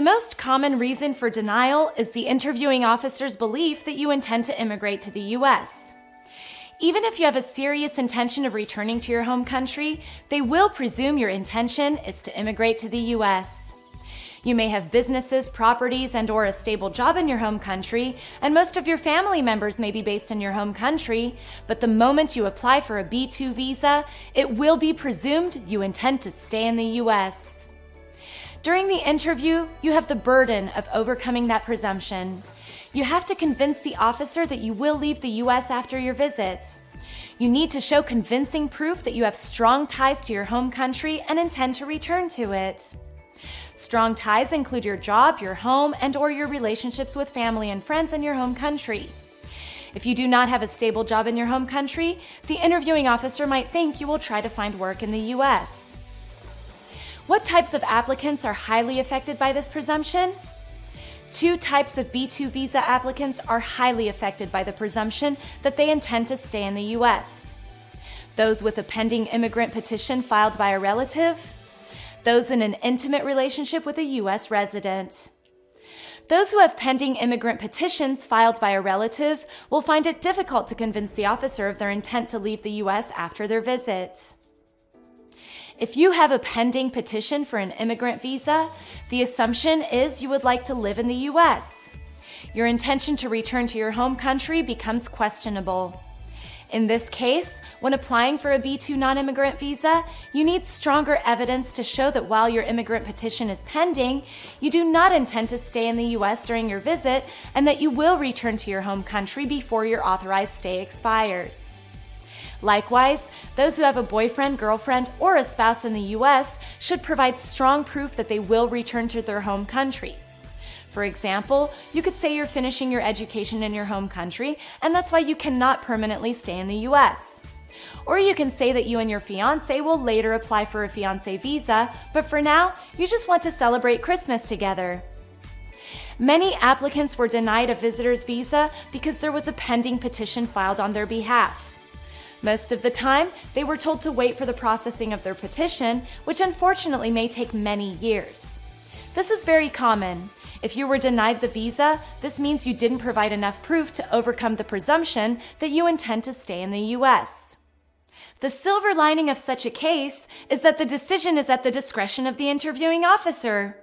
most common reason for denial is the interviewing officer's belief that you intend to immigrate to the U.S. Even if you have a serious intention of returning to your home country, they will presume your intention is to immigrate to the U.S. You may have businesses, properties, and/or a stable job in your home country, and most of your family members may be based in your home country, but the moment you apply for a B-2 visa, it will be presumed you intend to stay in the U.S. During the interview, you have the burden of overcoming that presumption. You have to convince the officer that you will leave the U.S. after your visit. You need to show convincing proof that you have strong ties to your home country and intend to return to it. Strong ties include your job, your home, and/or your relationships with family and friends in your home country. If you do not have a stable job in your home country, the interviewing officer might think you will try to find work in the U.S. What types of applicants are highly affected by this presumption? Two types of B-2 visa applicants are highly affected by the presumption that they intend to stay in the U.S. Those with a pending immigrant petition filed by a relative, those in an intimate relationship with a U.S. resident. Those who have pending immigrant petitions filed by a relative will find it difficult to convince the officer of their intent to leave the U.S. after their visit. If you have a pending petition for an immigrant visa, the assumption is you would like to live in the U.S. Your intention to return to your home country becomes questionable. In this case, when applying for a B-2 non-immigrant visa, you need stronger evidence to show that while your immigrant petition is pending, you do not intend to stay in the U.S. during your visit and that you will return to your home country before your authorized stay expires. Likewise, those who have a boyfriend, girlfriend, or a spouse in the U.S. should provide strong proof that they will return to their home countries. For example, you could say you're finishing your education in your home country, and that's why you cannot permanently stay in the U.S. Or you can say that you and your fiancé will later apply for a fiancé visa, but for now, you just want to celebrate Christmas together. Many applicants were denied a visitor's visa because there was a pending petition filed on their behalf. Most of the time, they were told to wait for the processing of their petition, which unfortunately may take many years. This is very common. If you were denied the visa, this means you didn't provide enough proof to overcome the presumption that you intend to stay in the U.S. The silver lining of such a case is that the decision is at the discretion of the interviewing officer.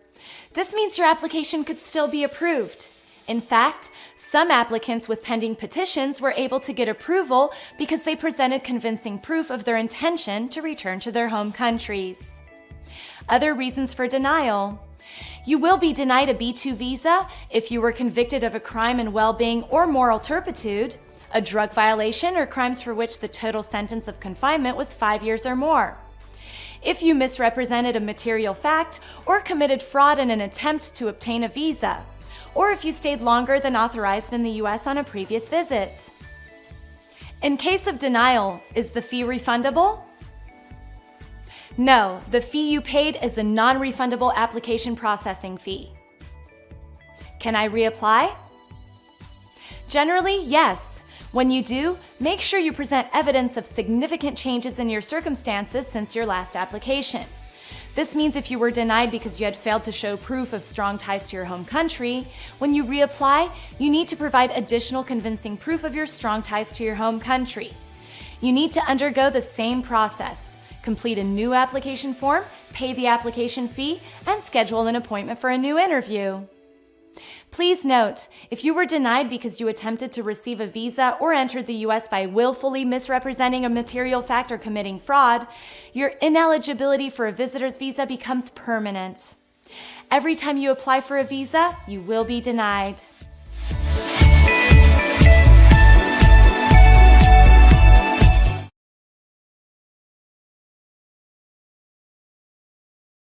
This means your application could still be approved. In fact, some applicants with pending petitions were able to get approval because they presented convincing proof of their intention to return to their home countries. Other reasons for denial. You will be denied a B-2 visa if you were convicted of a crime in well-being or moral turpitude, a drug violation, or crimes for which the total sentence of confinement was 5 years or more. If you misrepresented a material fact or committed fraud in an attempt to obtain a visa, or if you stayed longer than authorized in the U.S. on a previous visit. In case of denial, is the fee refundable? No, the fee you paid is a non-refundable application processing fee. Can I reapply? Generally, yes. When you do, make sure you present evidence of significant changes in your circumstances since your last application. This means if you were denied because you had failed to show proof of strong ties to your home country, when you reapply, you need to provide additional convincing proof of your strong ties to your home country. You need to undergo the same process. Complete a new application form, pay the application fee, and schedule an appointment for a new interview. Please note, if you were denied because you attempted to receive a visa or entered the U.S. by willfully misrepresenting a material fact or committing fraud, your ineligibility for a visitor's visa becomes permanent. Every time you apply for a visa, you will be denied.